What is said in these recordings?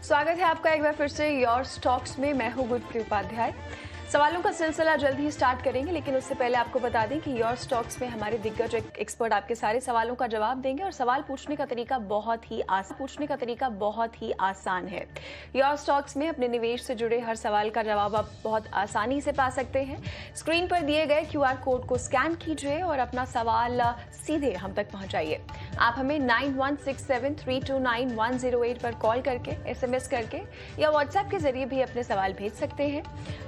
स्वागत है आपका एक बार फिर से योर स्टॉक्स में। मैं हूं गुरप्रीत उपाध्याय। सवालों का सिलसिला जल्द ही स्टार्ट करेंगे, लेकिन उससे पहले आपको बता दें कि योर स्टॉक्स में हमारे दिग्गज एक्सपर्ट आपके सारे सवालों का जवाब देंगे और सवाल पूछने का तरीका बहुत ही आसान है। योर स्टॉक्स में अपने निवेश से जुड़े हर सवाल का जवाब आप बहुत आसानी से पा सकते हैं। स्क्रीन पर दिए गए QR कोड को स्कैन कीजिए और अपना सवाल सीधे हम तक पहुंचाइए। आप हमें 9167329108 पर कॉल करके, SMS करके या व्हाट्सएप के जरिए भी अपने सवाल भेज सकते हैं।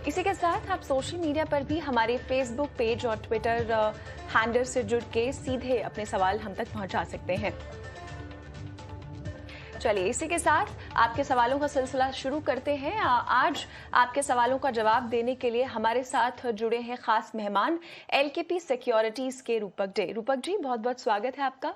इसी के साथ आप सोशल मीडिया पर भी हमारे फेसबुक पेज और ट्विटर हैंडल से जुड़ के सीधे अपने सवाल हम तक पहुंचा सकते हैं। चलिए इसी के साथ आपके सवालों का सिलसिला शुरू करते हैं। आज आपके सवालों का जवाब देने के लिए हमारे साथ जुड़े हैं खास मेहमान LKP सिक्योरिटीज के रूपक डे। रूपक जी, बहुत बहुत स्वागत है आपका।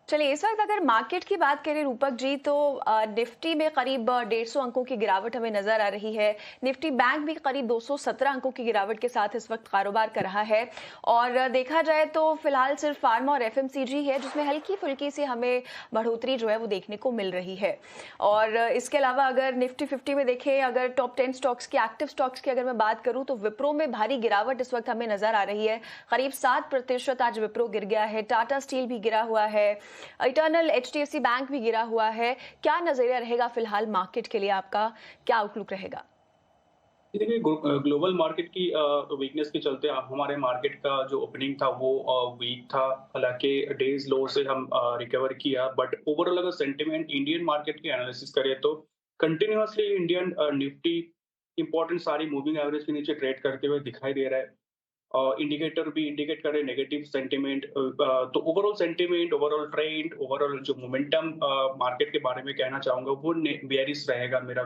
चलिए इस वक्त अगर मार्केट की बात करें रूपक जी, तो निफ्टी में करीब 150 अंकों की गिरावट हमें नजर आ रही है। निफ्टी बैंक भी करीब 217 अंकों की गिरावट के साथ इस वक्त कारोबार कर रहा है। और देखा जाए तो फिलहाल सिर्फ फार्मा और FMCG है जिसमें हल्की फुल्की से हमें बढ़ोतरी जो है वो देखने को मिल रही है। और इसके अलावा अगर निफ्टी 50 में देखें, अगर टॉप 10 स्टॉक्स की, एक्टिव स्टॉक्स की अगर मैं बात करूं तो विप्रो में भारी गिरावट इस वक्त हमें नजर आ रही है। करीब 7% आज विप्रो गिर गया है। टाटा स्टील भी गिरा हुआ है। इटर्नल HDFC बैंक भी गिरा हुआ है। क्या नजरिया रहेगा फिलहाल मार्केट के लिए, आपका क्या आउटलुक रहेगा? देखिए, ग्लोबल मार्केट की वीकनेस के चलते हमारे मार्केट का जो ओपनिंग था वो वीक था। हालांकि डेज लो से हम रिकवर किया, बट ओवरऑल अगर सेंटिमेंट इंडियन मार्केट की एनालिसिस करें तो कंटिन्यूअसली इंडियन निफ्टी इंपॉर्टेंट सारी मूविंग एवरेज के नीचे ट्रेड करते हुए दिखाई दे रहा है। इंडिकेटर भी इंडिकेट कर रहे हैं नेगेटिव सेंटिमेंट। तो overall sentiment, overall trend, overall जो मोमेंटम मार्केट के बारे में कहना चाहूंगा वो बेयरिश रहेगा मेरा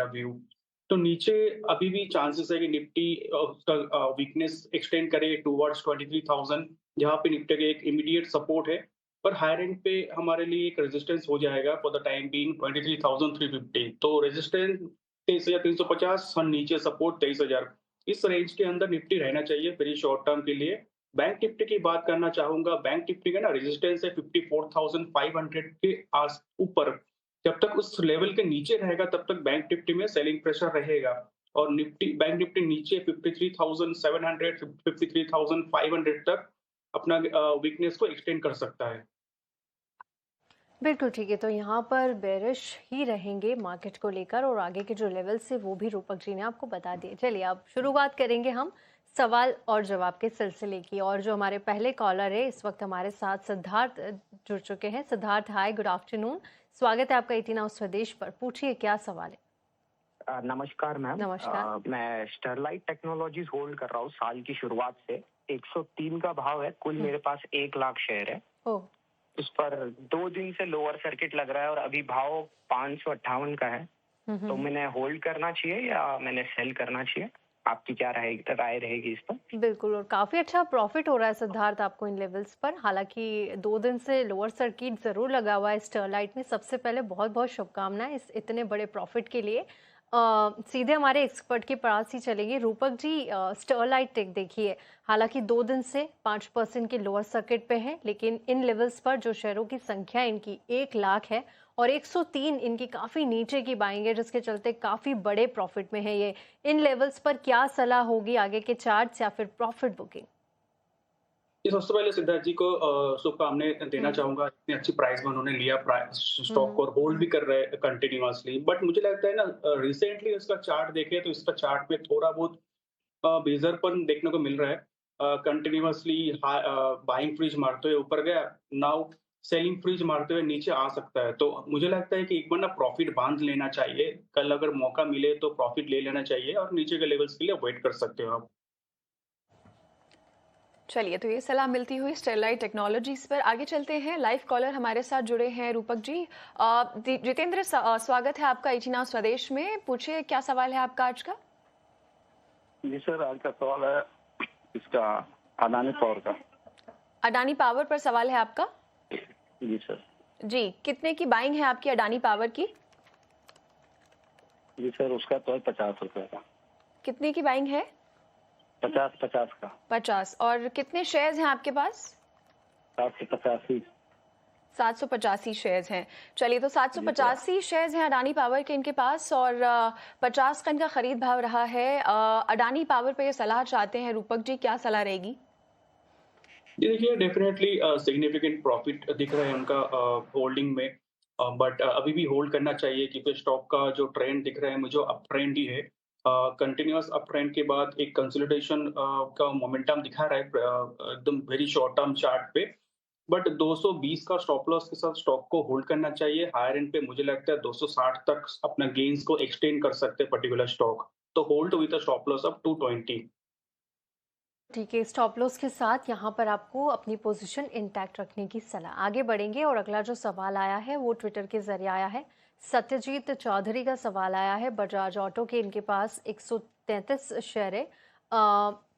व्यू। तो नीचे अभी भी चांसेस है कि निफ्टी उसका वीकनेस एक्सटेंड करे टुवर्ड्स 23,000, जहां पे निफ्टी का एक इमीडिएट सपोर्ट है। पर हायर एंड पे हमारे लिए एक रेजिस्टेंस हो जाएगा फॉर द टाइम बीइंग 23,350। तो रेजिस्टेंस 23,350 और नीचे सपोर्ट 23,000। इस रेंज के अंदर निफ्टी रहना चाहिए वेरी शॉर्ट टर्म के लिए। बैंक निफ्टी की बात करना चाहूंगा। बैंक निफ्टी का ना रेजिस्टेंस है 54,500 के आस ऊपर। जब तक उस लेवल के नीचे रहेगा तब तक बैंक निफ्टी में सेलिंग प्रेशर रहेगा। और बैंक निफ्टी नीचे 53,700 53,500 तक अपना वीकनेस को एक्सटेंड कर सकता है। बिल्कुल ठीक है, तो यहाँ पर बेरिश ही रहेंगे मार्केट को लेकर और आगे के जो लेवल्स है वो भी रूपक जी ने आपको बता दिए। चलिए अब शुरुआत करेंगे हम सवाल और जवाब के सिलसिले की। और जो हमारे पहले कॉलर है इस वक्त हमारे साथ सिद्धार्थ जुड़ चुके हैं। सिद्धार्थ, हाय, गुड आफ्टरनून, स्वागत है आपका 18 हाउस स्वदेश पर। पूछिए क्या सवाल है। नमस्कार मैम। नमस्कार। मैं स्टरलाइट टेक्नोलॉजीज होल्ड कर रहा हूँ साल की शुरुआत से। 103 का भाव है, कुल मेरे पास 1 लाख शेयर है। ओह, उस पर 2 दिन से लोअर सर्किट लग रहा है और अभी भाव 558 का है। तो मैंने होल्ड करना चाहिए या मैंने सेल करना चाहिए? आपकी क्या राय रहेगी इस पर? बिल्कुल, और काफी अच्छा प्रॉफिट हो रहा है सिद्धार्थ आपको इन लेवल्स पर। हालांकि 2 दिन से लोअर सर्किट जरूर लगा हुआ है स्टरलाइट में। सबसे पहले बहुत बहुत शुभकामनाएं इस इतने बड़े प्रॉफिट के लिए। सीधे हमारे एक्सपर्ट के पास ही चलेंगे। रूपक जी, स्टरलाइट टेक देखिए, हालांकि 2 दिन से 5% के लोअर सर्किट पे है, लेकिन इन लेवल्स पर जो शेयरों की संख्या इनकी 1 लाख है और 103 इनकी काफी नीचे की बाइंग है, जिसके चलते काफी बड़े प्रॉफिट में है ये। इन लेवल्स पर क्या सलाह होगी, आगे के चार्ट्स या फिर प्रॉफिट बुकिंग? सबसे पहले सिद्धार्थ जी को शुभकामनाएं देना चाहूंगा। इतनी अच्छी प्राइस में उन्होंने लिया स्टॉक को और होल्ड भी कर रहे हैं कंटिन्यूअसली। बट मुझे लगता है ना, रिसेंटली इसका चार्ट देखें तो इसका चार्ट में थोड़ा बहुत बेजरपन देखने को मिल रहा है। कंटिन्यूअसली बाइंग फ्रीज मारते हुए ऊपर गया, नाउ सेलिंग फ्रीज मारते हुए नीचे आ सकता है। तो मुझे लगता है कि एक बार ना प्रॉफिट बांध लेना चाहिए। कल अगर मौका मिले तो प्रॉफिट ले लेना चाहिए और नीचे के लेवल्स के लिए वेट कर सकते हो आप। चलिए, तो ये सलाह मिलती हुई स्टरलाइट टेक्नोलॉजीज पर आगे चलते हैं। लाइव कॉलर हमारे साथ जुड़े हैं रूपक जी। जितेंद्र, स्वागत है आपका 18 हाउस स्वदेश में। पूछिए क्या सवाल है आपका आज का। जी सर, आज का सवाल है इसका अडानी पावर का। अडानी पावर पर सवाल है आपका? जी सर। जी, कितने की बाइंग है आपकी अडानी पावर की? जी सर, उसका तो है 50 रुपए का। कितने की बाइंग है? 50 का। 50। और कितने शेयर्स हैं आपके पास? 785। 785 शेयर्स हैं। चलिए, तो 785 शेयर्स हैं अडानी पावर के इनके पास, और 50 का इनका खरीद भाव रहा है। अडानी पावर पे ये सलाह चाहते हैं रूपक जी, क्या सलाह रहेगी? जी देखिए, डेफिनेटली सिग्निफिकेंट प्रॉफिट दिख रहा है उनका होल्डिंग में, बट अभी भी होल्ड करना चाहिए क्योंकि स्टॉक का जो ट्रेंड दिख रहा है मुझे अप ट्रेंड ही है। कंटिन्यूअस अप ट्रेंड के बाद एक कंसोलिडेशन का मोमेंटम दिखा रहा है एकदम वेरी शॉर्ट टर्म चार्ट पे। बट 220 का स्टॉप लॉस के साथ स्टॉक को होल्ड करना चाहिए। हायर एंड पे मुझे लगता है 260 तक अपना गेन्स को एक्सटेंड कर सकते हैं पर्टिकुलर स्टॉक, तो hold with a stop loss of 220। ठीक है, स्टॉप लॉस के साथ यहाँ पर आपको अपनी पोजीशन इंटैक्ट रखने की सलाह। आगे बढ़ेंगे और अगला जो सवाल आया है वो ट्विटर के जरिए आया है। सत्यजीत चौधरी का सवाल आया है। बजाज ऑटो के इनके पास 133 शेयर है,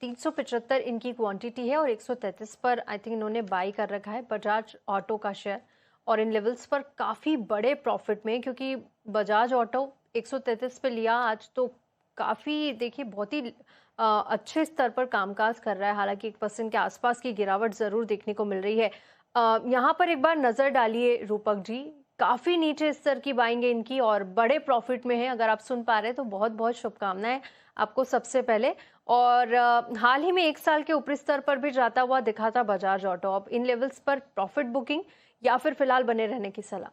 375 इनकी क्वांटिटी है और 133 पर आई थिंक इन्होंने बाई कर रखा है बजाज ऑटो का शेयर, और इन लेवल्स पर काफ़ी बड़े प्रॉफिट में, क्योंकि बजाज ऑटो 133 पे लिया आज तो काफ़ी देखिए बहुत ही अच्छे स्तर पर कामकाज कर रहा है। हालांकि 1% के आसपास की गिरावट ज़रूर देखने को मिल रही है। यहाँ पर एक बार नज़र डालिए रूपक जी, काफ़ी नीचे स्तर की बाइंग है इनकी और बड़े प्रॉफिट में है। अगर आप सुन पा रहे हैं तो बहुत बहुत शुभकामनाएं आपको सबसे पहले। और हाल ही में 1 साल के ऊपरी स्तर पर भी जाता हुआ दिखा था बजाज ऑटो। अब इन लेवल्स पर प्रॉफिट बुकिंग या फिर फिलहाल बने रहने की सलाह?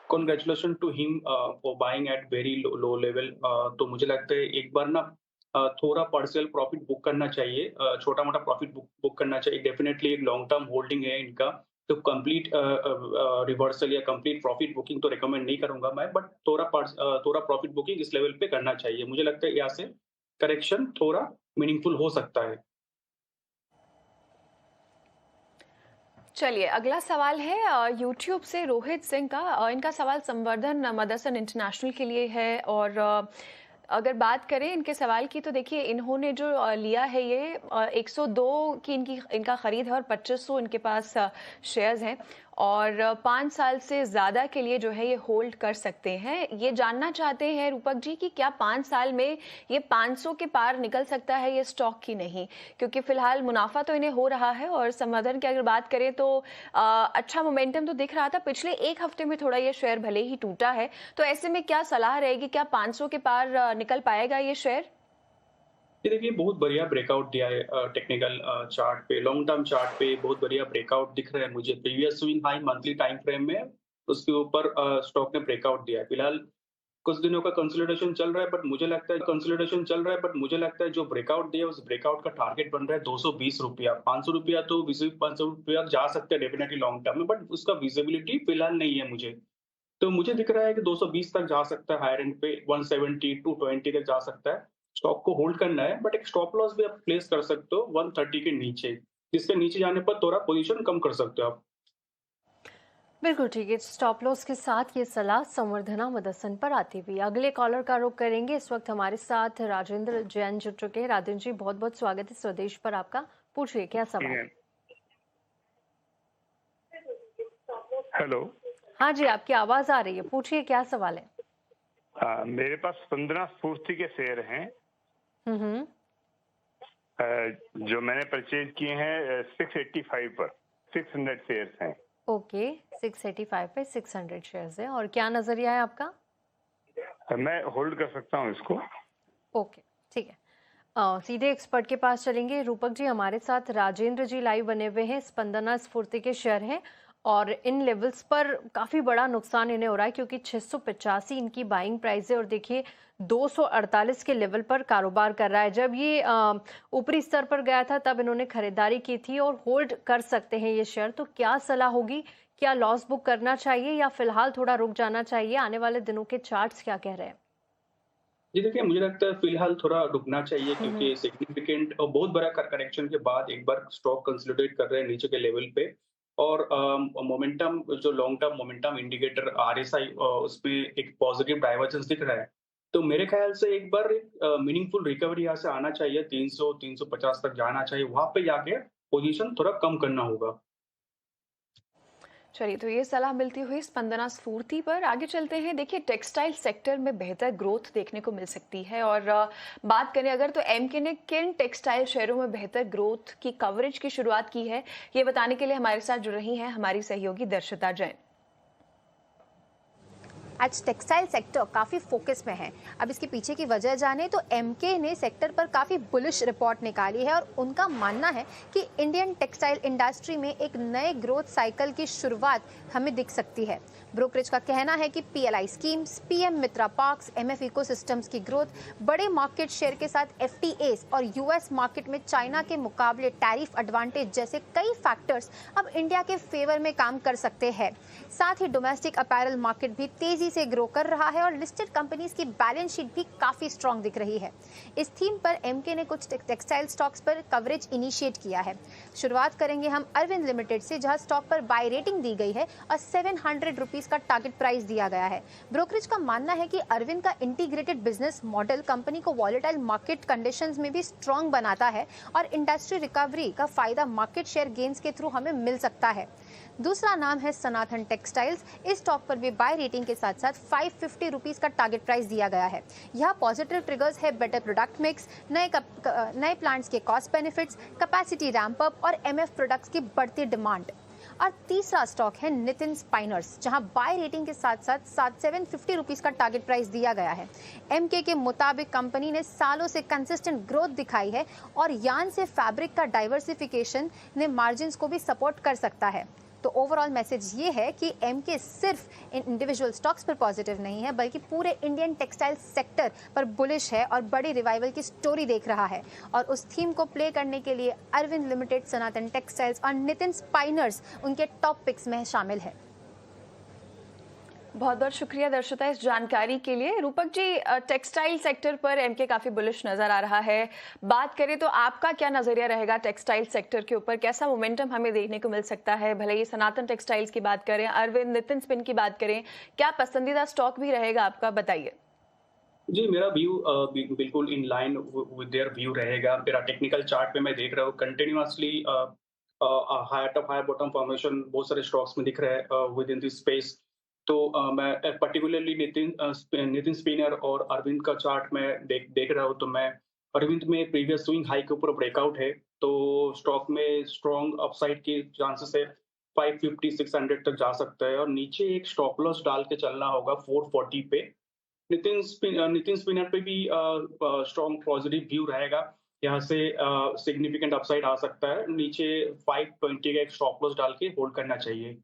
Congratulation to him for buying at very low level. तो मुझे लगता है एक बार ना थोड़ा पार्शियल प्रॉफिट बुक करना चाहिए, छोटा मोटा प्रॉफिट बुक करना चाहिए। डेफिनेटली एक लॉन्ग टर्म होल्डिंग है इनका, तो कंप्लीट रिवर्सल या कंप्लीट प्रॉफिट बुकिंग तो रिकमेंड नहीं करूंगा मैं, बट थोड़ा प्रॉफिट बुकिंग इस लेवल पे करना चाहिए। मुझे लगता है यहाँ से करेक्शन थोड़ा मीनिंगफुल हो सकता है। चलिए, अगला सवाल है यूट्यूब से रोहित सिंह का। इनका सवाल संवर्धन मदरसन इंटरनेशनल के लिए है, और अगर बात करें इनके सवाल की तो देखिए इन्होंने जो लिया है ये 102 की इनका खरीद है और 2500 इनके पास शेयर्स हैं, और 5 साल से ज़्यादा के लिए जो है ये होल्ड कर सकते हैं। ये जानना चाहते हैं रूपक जी कि क्या 5 साल में ये 500 के पार निकल सकता है ये स्टॉक की नहीं, क्योंकि फिलहाल मुनाफा तो इन्हें हो रहा है। और संवर्धन की अगर बात करें तो अच्छा मोमेंटम तो दिख रहा था, पिछले 1 हफ्ते में थोड़ा ये शेयर भले ही टूटा है, तो ऐसे में क्या सलाह रहेगी, क्या 500 के पार निकल पाएगा ये शेयर? ये देखिए बहुत बढ़िया ब्रेकआउट दिया है टेक्निकल चार्ट पे, लॉन्ग टर्म चार्ट पे बहुत बढ़िया ब्रेकआउट दिख रहा है मुझे। Previous swing high monthly time frame में उसके ऊपर स्टॉक ने ब्रेकआउट दिया है। फिलहाल कुछ दिनों का कंसोलिडेशन चल रहा है, बट मुझे लगता है जो ब्रेकआउट दिया उस ब्रेकआउट का टारगेट बन रहा है 220 रुपया। 500 रुपया तो 500 रुपया जा सकते हैं डेफिनेटली लॉन्ग टर्म में, बट उसका विजिबिलिटी फिलहाल नहीं है मुझे। तो मुझे दिख रहा है कि 220 तक जा सकता है, हायर एंड पे 170 220 तक जा सकता है। स्टॉक को होल्ड करना है, बट एक स्टॉप लॉस भी आप प्लेस कर सकते हो 130 के नीचे, जिसके नीचे जाने पर थोड़ा पोजीशन कम कर सकते हो आप। बिल्कुल ठीक है, स्टॉप लॉस के साथ ये सलाह संवर्धना मदरसन पर आती हुई। अगले कॉलर का रुख करेंगे। इस वक्त हमारे साथ राजेंद्र जैन जुड़ चुके हैं। राजेंद्र जी, बहुत बहुत स्वागत है स्वदेश पर आपका। पूछिए क्या सवाल है? हेलो। हाँ जी, आपकी आवाज आ रही है, पूछिए क्या सवाल है? मेरे पास 15 स्फूर्ति के शेयर हैं जो मैंने परचेज किए हैं 685 पर। 600 शेयर्स हैं। ओके, 685 पे 600 शेयर्स है, और क्या नजरिया है आपका? मैं होल्ड कर सकता हूँ इसको। ओके, ठीक है। सीधे एक्सपर्ट के पास चलेंगे। रूपक जी, हमारे साथ राजेंद्र जी लाइव बने हुए हैं। स्पंदना स्फूर्ति के शेयर हैं और इन लेवल्स पर काफ़ी बड़ा नुकसान इन्हें हो रहा है, क्योंकि 685 इनकी बाइंग प्राइस है और देखिए 248 के लेवल पर कारोबार कर रहा है। जब ये ऊपरी स्तर पर गया था तब इन्होंने खरीदारी की थी और होल्ड कर सकते हैं ये शेयर। तो क्या सलाह होगी, क्या लॉस बुक करना चाहिए या फिलहाल थोड़ा रुक जाना चाहिए? आने वाले दिनों के चार्ट्स क्या कह रहे हैं? जी देखिए, मुझे लगता है फिलहाल थोड़ा रुकना चाहिए क्योंकि सिग्निफिकेंट और बहुत बड़ा करेक्शन के बाद एक बार स्टॉक कंसोलिडेट कर रहे हैं नीचे के लेवल पे, और मोमेंटम जो long term momentum indicator RSI उसमें एक पॉजिटिव डाइवर्जेंस दिख रहा है। तो मेरे ख्याल से एक बार मीनिंगफुल रिकवरी यहाँ से आना चाहिए, 300 350 तक जाना चाहिए, वहां पे जाके पोजीशन थोड़ा कम करना होगा। चलिए, तो ये सलाह मिलती हुई स्पंदना स्फूर्ति पर आगे चलते हैं। देखिए, टेक्सटाइल सेक्टर में बेहतर ग्रोथ देखने को मिल सकती है और बात करें अगर तो एमके ने किन टेक्सटाइल शेयरों में बेहतर ग्रोथ की कवरेज की शुरुआत की है, ये बताने के लिए हमारे साथ जुड़ रही हैं हमारी सहयोगी दर्शिता जैन। आज टेक्सटाइल सेक्टर काफ़ी फोकस में है। अब इसके पीछे की वजह जाने तो एमके ने सेक्टर पर काफ़ी बुलिश रिपोर्ट निकाली है और उनका मानना है कि इंडियन टेक्सटाइल इंडस्ट्री में एक नए ग्रोथ साइकिल की शुरुआत हमें दिख सकती है। ब्रोकरेज का कहना है कि पीएलआई स्कीम्स, पीएम मित्रा पार्क्स, एमएफ इकोसिस्टम्स की ग्रोथ, बड़े मार्केट शेयर के साथ एफटीएस और यूएस मार्केट में चाइना के मुकाबले टैरिफ एडवांटेज जैसे कई फैक्टर्स अब इंडिया के फेवर में काम कर सकते हैं। साथ ही डोमेस्टिक अपैरल मार्केट भी तेजी से ग्रो कर रहा है और लिस्टेड कंपनीज की बैलेंस शीट भी काफी स्ट्रांग दिख रही है। इस थीम पर एमके ने कुछ टेक्सटाइल स्टॉक्स पर कवरेज इनिशिएट किया है। शुरुआत करेंगे हम अरविंद लिमिटेड से, जहां स्टॉक पर बाय रेटिंग दी गई है और 700 रुपीज का टारगेट प्राइस दिया गया है। ब्रोकरेज का मानना है कि अरविंद का इंटीग्रेटेड बिजनेस मॉडल कंपनी को वॉलेटाइल मार्केट कंडीशंस में भी स्ट्रांग बनाता है और इंडस्ट्री रिकवरी का फायदा मार्केट शेयर गेन्स के थ्रू हमें मिल सकता है। दूसरा नाम है सनातन टेक्सटाइल्स। इस स्टॉक पर भी बाय रेटिंग के साथ साथ 550 रुपीज का टारगेट प्राइस दिया गया है। यहाँ पॉजिटिव ट्रिगर्स है बेटर प्रोडक्ट मिक्स, नए प्लांट्स के cost benefits, capacity ramp up और एमएफ प्रोडक्ट्स की बढ़ती डिमांड। और तीसरा स्टॉक है नितिन स्पाइनर्स, जहां बाय रेटिंग के साथ साथ 750 रुपीज का टारगेट प्राइस दिया गया है। एमके के मुताबिक कंपनी ने सालों से कंसिस्टेंट ग्रोथ दिखाई है और यार्न से फैब्रिक का डाइवर्सिफिकेशन ने मार्जिन्स को भी सपोर्ट कर सकता है। तो ओवरऑल मैसेज ये है कि एमके सिर्फ इंडिविजुअल स्टॉक्स पर पॉजिटिव नहीं है, बल्कि पूरे इंडियन टेक्सटाइल सेक्टर पर बुलिश है और बड़ी रिवाइवल की स्टोरी देख रहा है। और उस थीम को प्ले करने के लिए अरविंद लिमिटेड, सनातन टेक्सटाइल्स और नितिन स्पाइनर्स उनके टॉप पिक्स में शामिल है। बहुत बहुत शुक्रिया दर्शिता इस जानकारी के लिए। रूपक जी, टेक्सटाइल सेक्टर पर एमके काफी बुलिश नजर आ रहा है। बात करें तो आपका क्या नजरिया रहेगा टेक्सटाइल सेक्टर के ऊपर? कैसा मोमेंटम हमें देखने को मिल सकता है? भले ही सनातन टेक्सटाइल्स की बात करें, अरविंद, नितिन स्पिन की बात करें, क्या पसंदीदा स्टॉक भी रहेगा आपका? बताइए। जी, मेरा व्यू बिल्कुल in line with their view रहेगा। मेरा टेक्निकल चार्ट पे मैं देख रहा हूँ continuously high top high bottom formation बहुत सारे स्टॉक्स में दिख रहा है विद इन दिस स्पेस। तो मैं पर्टिकुलरली नितिन स्पिनर और अरविंद का चार्ट मैं देख रहा हूँ। तो मैं अरविंद में प्रीवियस स्विंग हाई के ऊपर ब्रेकआउट है, तो स्टॉक में स्ट्रॉन्ग अपसाइड के चांसेस है। 550-600 तक जा सकता है और नीचे एक स्टॉप लॉस डाल के चलना होगा 440 पे। नितिन स्पिनर पे भी स्ट्रॉन्ग पॉजिटिव व्यू रहेगा। यहाँ से सिग्निफिकेंट अपसाइड आ सकता है। नीचे 520 का एक स्टॉप लॉस डाल के होल्ड करना चाहिए।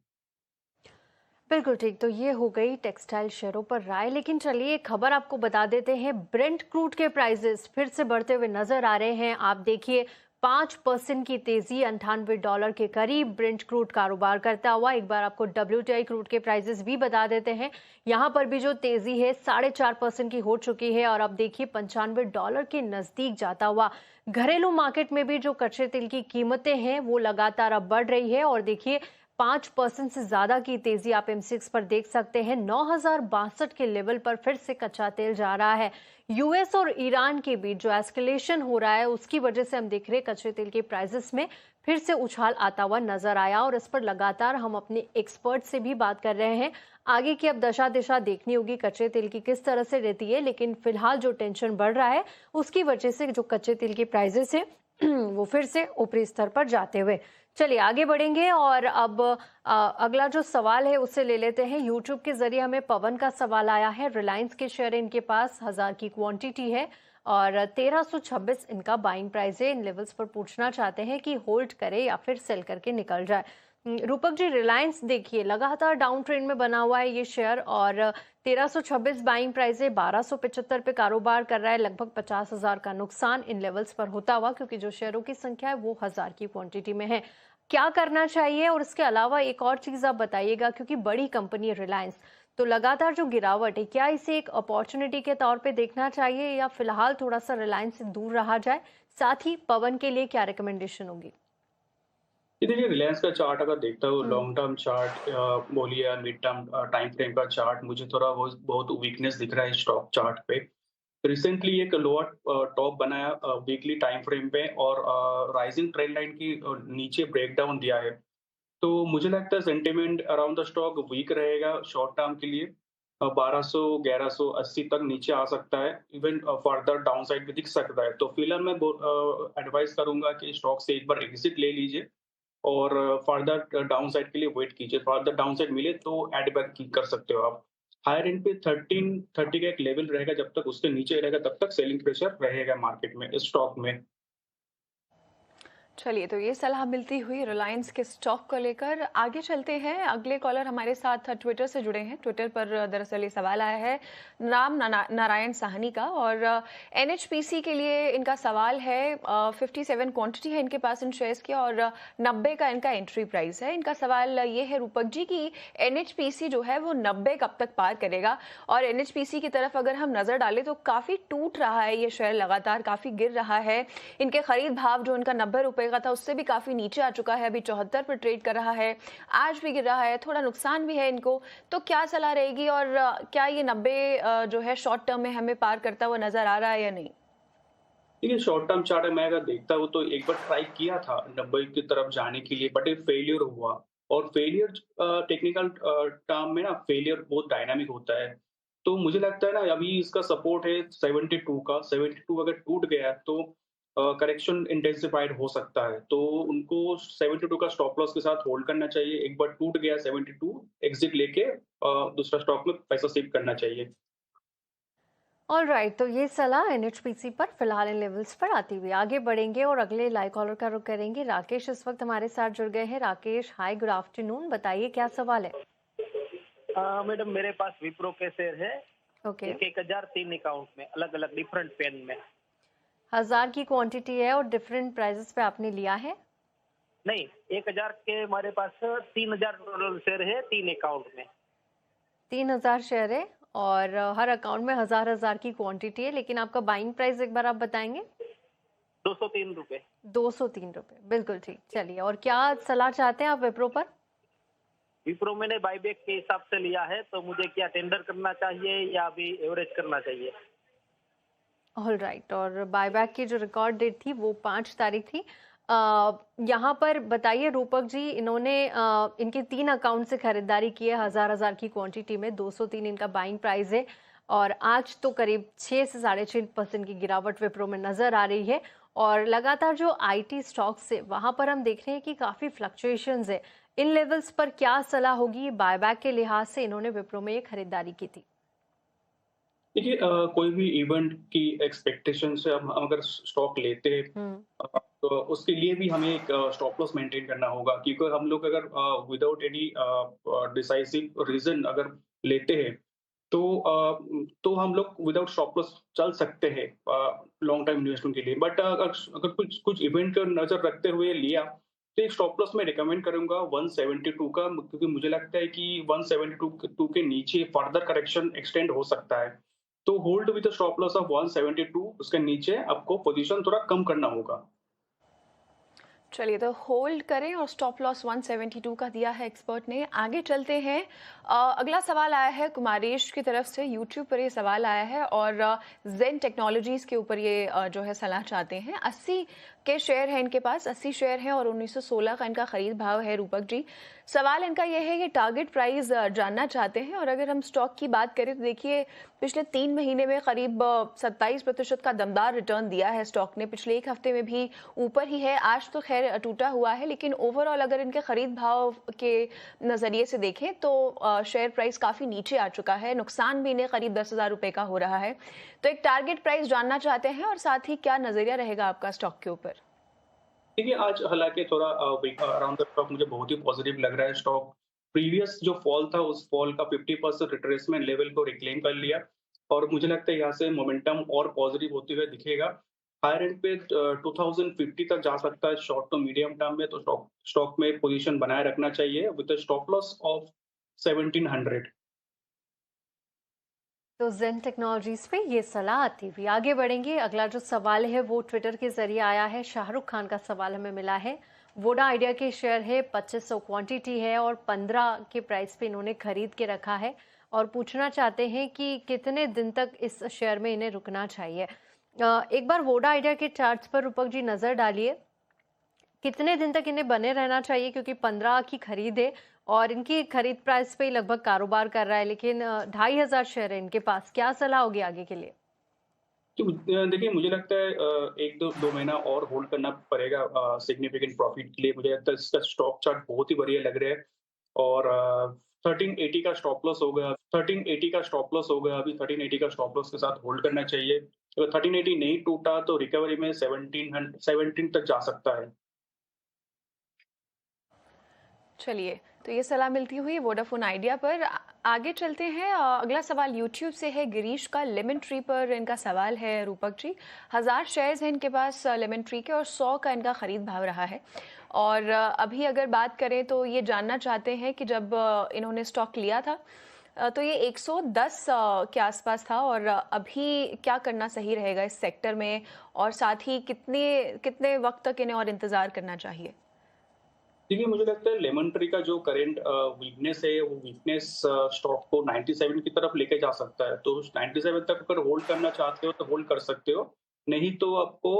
बिल्कुल ठीक। तो ये हो गई टेक्सटाइल शेयरों पर राय, लेकिन चलिए एक खबर आपको बता देते हैं। ब्रेंट क्रूड के प्राइसेस फिर से बढ़ते हुए नजर आ रहे हैं। आप देखिए 5% की तेजी, $98 के करीब ब्रेंट क्रूड कारोबार करता हुआ। एक बार आपको WTI क्रूड के प्राइसेस भी बता देते हैं। यहाँ पर भी जो तेजी है 4.5% की हो चुकी है और अब देखिए $95 के नजदीक जाता हुआ। घरेलू मार्केट में भी जो कच्चे तेल की कीमतें हैं वो लगातार अब बढ़ रही है और देखिए 5% से ज्यादा की तेजी आप M6 पर देख सकते हैं। 9062 के लेवल पर फिर से कच्चा तेल जा रहा है। यूएस और ईरान के बीच जो एस्केलेशन हो रहा है उसकी वजह से हम देख रहे हैं कच्चे तेल के प्राइसेस में फिर से उछाल आता हुआ नजर आया और इस पर लगातार हम अपने एक्सपर्ट से भी बात कर रहे हैं। आगे की अब दशा दिशा देखनी होगी कच्चे तेल की किस तरह से रहती है, लेकिन फिलहाल जो टेंशन बढ़ रहा है उसकी वजह से जो कच्चे तेल के प्राइसेस है वो फिर से ऊपरी स्तर पर जाते हुए। चलिए आगे बढ़ेंगे और अब अगला जो सवाल है उससे ले लेते हैं। यूट्यूब के जरिए हमें पवन का सवाल आया है। रिलायंस के शेयर इनके पास 1000 की क्वांटिटी है और 1326 इनका बाइंग प्राइस है। इन लेवल्स पर पूछना चाहते हैं कि होल्ड करे या फिर सेल करके निकल जाए। रूपक जी, रिलायंस देखिए लगातार डाउन ट्रेंड में बना हुआ है ये शेयर और 1326 बाइंग प्राइस है। 1275 पे कारोबार कर रहा है। लगभग 50,000 का नुकसान इन लेवल्स पर होता हुआ, क्योंकि जो शेयरों की संख्या है वो 1000 की क्वांटिटी में है। क्या करना चाहिए? और इसके अलावा एक और चीज आप बताइएगा, क्योंकि बड़ी कंपनी है रिलायंस, तो लगातार जो गिरावट है क्या इसे एक अपॉर्चुनिटी के तौर पे देखना चाहिए या फिलहाल थोड़ा सा रिलायंस से दूर रहा जाए? साथ ही पवन के लिए क्या रिकमेंडेशन होगी? देखिए, रिलायंस का चार्ट अगर देखता हूँ, लॉन्ग टर्म चार्ट बोलिए या मिड टर्म टाइम फ्रेम का चार्ट, मुझे थोड़ा बहुत वीकनेस दिख रहा है स्टॉक चार्ट पे। रिसेंटली एक लोअर टॉप बनाया वीकली टाइम फ्रेम पे और राइजिंग ट्रेंड लाइन की नीचे ब्रेकडाउन दिया है। तो मुझे लगता है sentiment around the stock weak रहेगा शॉर्ट टर्म के लिए। 1200 1180 तक नीचे आ सकता है, इवन फर्दर डाउन साइड भी दिख सकता है। तो फिलहाल मैं एडवाइस करूंगा कि स्टॉक से एक बार एग्जिट ले लीजिए और फर्दर डाउन साइड के लिए वेट कीजिए। फर्दर डाउन साइड मिले तो एड बैक कर सकते हो आप। हायर एंड पे 1330 का एक लेवल रहेगा, जब तक उसके नीचे रहेगा तब तक सेलिंग प्रेशर रहेगा मार्केट में, इस स्टॉक में। चलिए, तो ये सलाह मिलती हुई रिलायंस के स्टॉक को लेकर आगे चलते हैं। अगले कॉलर हमारे साथ ट्विटर से जुड़े हैं। ट्विटर पर दरअसल ये सवाल आया है राम नारायण साहनी का, और एनएचपीसी के लिए इनका सवाल है। 57 क्वांटिटी है इनके पास इन शेयर्स की और 90 का इनका एंट्री प्राइस है। इनका सवाल ये है रूपक जी कि एनएचपीसी जो है वो 90 कब तक पार करेगा, और एनएचपीसी की तरफ अगर हम नजर डालें तो काफी टूट रहा है ये शेयर, लगातार काफी गिर रहा है। इनके खरीद भाव जो इनका 90 रुपए का था उससे भी काफी नीचे आ चुका है, अभी 74 पर ट्रेड कर रहा है, आज भी गिर रहा है, थोड़ा नुकसान भी है इनको। तो क्या सलाह रहेगी, और क्या ये 90 जो है शॉर्ट टर्म में हमें पार करता हुआ नजर आ रहा है या नहीं? देखिए, शॉर्ट टर्म चार्ट मैं अगर देखता हूँ तो एक बार ट्राई किया था 90 की तरफ जाने के लिए, बट ये फेलियर हुआ। और फेलियर टेक्निकल टर्म में ना, फेलियर बहुत डायनामिक होता है। तो मुझे लगता है ना, अभी इसका सपोर्ट है 72 का। 72 अगर टूट गया तो करेक्शन इंटेंसिफाइड हो सकता है। तो उनको 72 का स्टॉप लॉस के साथ होल्ड करना चाहिए। एक बार टूट गया 72, एग्जिट लेके दूसरा स्टॉक में पैसा शिफ्ट करना चाहिए। ऑलराइट, तो ये सलाह एनएचपीसी पर फिलहाल इन लेवल्स पर आती हुई आगे बढ़ेंगे और अगले लाइव कॉलर का रुख करेंगे। राकेश इस वक्त हमारे साथ जुड़ गए हैं। राकेश, हाय, गुड आफ्टरनून, बताइए क्या सवाल है? मैडम, मेरे पास विप्रो के शेयर है। ओके, 1000 3 अकाउंट में, अलग अलग डिफरेंट पेन में। 1000 की क्वांटिटी है और डिफरेंट प्राइसेस पे आपने लिया है? नहीं, 1000 के हमारे पास 3000 टोटल शेयर है 3 अकाउंट में। 3000 शेयर है और हर अकाउंट में 1000 की क्वांटिटी है, लेकिन आपका बाइंग प्राइस एक बार आप बताएंगे? 203 रुपए। 203 रुपए, बिल्कुल ठीक। चलिए, और क्या सलाह चाहते हैं आप विप्रो पर? विप्रो मैंने बाईबैक के हिसाब से लिया है, तो मुझे क्या टेंडर करना चाहिए या अभी एवरेज करना चाहिए? ऑलराइट, और बायबैक की जो रिकॉर्ड डेट थी वो 5 तारीख थी। यहाँ पर बताइए रूपक जी, इन्होंने इनके 3 अकाउंट से खरीदारी की है 1000 की क्वांटिटी में। 203 इनका बाइंग प्राइस है और आज तो करीब 6 से 6.5% की गिरावट विप्रो में नजर आ रही है। और लगातार जो आईटी स्टॉक्स है वहां पर हम देख रहे हैं कि काफी फ्लक्चुएशंस है। इन लेवल्स पर क्या सलाह होगी? बायबैक के लिहाज से इन्होंने विप्रो में ये खरीदारी की थी। देखिए, कोई भी इवेंट की एक्सपेक्टेशन से हम अगर स्टॉक लेते हैं तो उसके लिए भी हमें एक स्टॉप लॉस मेंटेन करना होगा, क्योंकि हम लोग अगर विदाउट एनी डिसाइसिव रीजन अगर लेते हैं तो हम लोग विदाउट स्टॉप लॉस चल सकते हैं लॉन्ग टर्म इन्वेस्टमेंट के लिए। बट अगर कुछ इवेंट का नजर रखते हुए लिया तो एक स्टॉप लॉस मैं रिकमेंड करूंगा 172 का, क्योंकि मुझे लगता है कि 172 के नीचे फर्दर करेक्शन एक्सटेंड हो सकता है। तो hold with stop loss of 172, उसके नीचे आपको पोजीशन थोड़ा कम करना होगा। चलिए, तो होल्ड करें और स्टॉप लॉस 172 का दिया है एक्सपर्ट ने। आगे चलते हैं। अगला सवाल आया है कुमारेश की तरफ से, यूट्यूब पर ये सवाल आया है और जेन टेक्नोलॉजीज के ऊपर ये जो है सलाह चाहते हैं। 80 के शेयर हैं इनके पास, 80 शेयर हैं और 1916 का इनका खरीद भाव है। रूपक जी, सवाल इनका यह है कि टारगेट प्राइस जानना चाहते हैं। और अगर हम स्टॉक की बात करें तो देखिए, पिछले 3 महीने में करीब 27% का दमदार रिटर्न दिया है स्टॉक ने। पिछले एक हफ्ते में भी ऊपर ही है, आज तो खैर टूटा हुआ है, लेकिन ओवरऑल अगर इनके खरीद भाव के नजरिए से देखें तो शेयर प्राइस काफी नीचे आ चुका है। नुकसान भी इन्हें करीब 10,000 रुपए का हो रहा है। तो एक टारगेट प्राइस जानना चाहते हैं और साथ ही क्या नजरिया रहेगा आपका स्टॉक के ऊपर? देखिए, आज हालांकि थोड़ा अराउंड द स्टॉक मुझे बहुत ही पॉजिटिव लग रहा है। स्टॉक प्रीवियस जो फॉल था उस फॉल का 50% रिट्रेसमेंट लेवल को रिक्लेम कर लिया और मुझे लगता है यहाँ से मोमेंटम और पॉजिटिव होते हुए दिखेगा। हायर एंड पे 2050 तक जा सकता है शॉर्ट टर्म मीडियम टर्म में। तो स्टॉक में पोजीशन बनाए रखना चाहिए विद स्टॉप लॉस ऑफ 1700। तो जेन टेक्नोलॉजीज पे ये सलाह आती हुई आगे बढ़ेंगे। अगला जो सवाल है वो ट्विटर के जरिए आया है। शाहरुख खान का सवाल हमें मिला है। वोडा आइडिया के शेयर है, 2500 क्वांटिटी है और 15 के प्राइस पे इन्होंने खरीद के रखा है और पूछना चाहते हैं कि कितने दिन तक इस शेयर में इन्हें रुकना चाहिए। एक बार वोडा आइडिया के चार्ट्स पर रूपक जी नजर डालिए। कितने दिन तक इन्हें बने रहना चाहिए, क्योंकि 15 की खरीद है और इनकी खरीद प्राइस पे ही लगभग कारोबार कर रहा है, लेकिन 2500 शेयर है इनके पास, क्या सलाह होगी आगे के लिए? देखिए, मुझे लगता है 1-2 महीना और होल्ड करना पड़ेगा सिग्निफिकेंट प्रॉफिट के लिए। मुझे लगता है इसका स्टॉक चार्ट बहुत ही बढ़िया लग रहा है और 1380 का स्टॉप लॉस हो गया, 1380 का स्टॉप लॉस हो गया। अभी 1380 का स्टॉप लॉस के साथ होल्ड करना चाहिए। अगर 1380 नहीं टूटा तो रिकवरी में 17 तक जा सकता है। चलिए, तो ये सलाह मिलती हुई वोडाफोन आइडिया पर। आगे चलते हैं। अगला सवाल यूट्यूब से है। गिरीश का लेमन ट्री पर इनका सवाल है रूपक जी। 1000 शेयर्स हैं इनके पास लेमन ट्री के और 100 का इनका खरीद भाव रहा है। और अभी अगर बात करें तो ये जानना चाहते हैं कि जब इन्होंने स्टॉक लिया था तो ये 110 के आसपास था और अभी क्या करना सही रहेगा इस सेक्टर में, और साथ ही कितने वक्त तक इन्हें और इंतज़ार करना चाहिए? देखिए, मुझे लगता है लेमन ट्री का जो करंट वीकनेस है, वो वीकनेस स्टॉक को 97 की तरफ लेके जा सकता है। तो 97 तक अगर होल्ड करना चाहते हो तो होल्ड कर सकते हो, नहीं तो आपको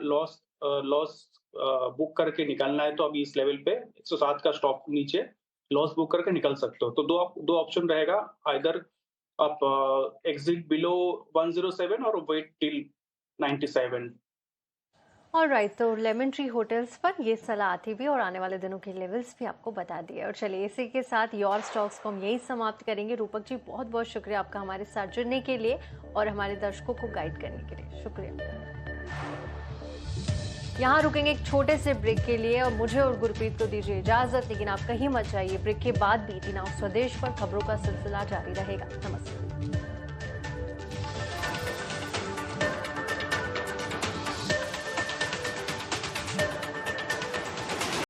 लॉस बुक करके निकलना है। तो अभी इस लेवल पे 107 का स्टॉक नीचे लॉस बुक करके निकल सकते हो। तो दो ऑप्शन रहेगा, आइदर आप एग्जिट बिलो 107 और वेट टिल 97। ऑलराइट, तो लेमन ट्री होटल्स पर ये सलाह आती भी और आने वाले दिनों के लेवल्स भी आपको बता दिए। और चलिए, इसी के साथ योर स्टॉक्स को हम यही समाप्त करेंगे। रूपक जी, बहुत बहुत शुक्रिया आपका हमारे साथ जुड़ने के लिए और हमारे दर्शकों को गाइड करने के लिए। शुक्रिया। यहाँ रुकेंगे एक छोटे से ब्रेक के लिए और मुझे और गुरप्रीत को दीजिए इजाजत, लेकिन आप कहीं मत जाइए। ब्रेक के बाद भी टीना स्वदेश पर खबरों का सिलसिला जारी रहेगा। नमस्ते।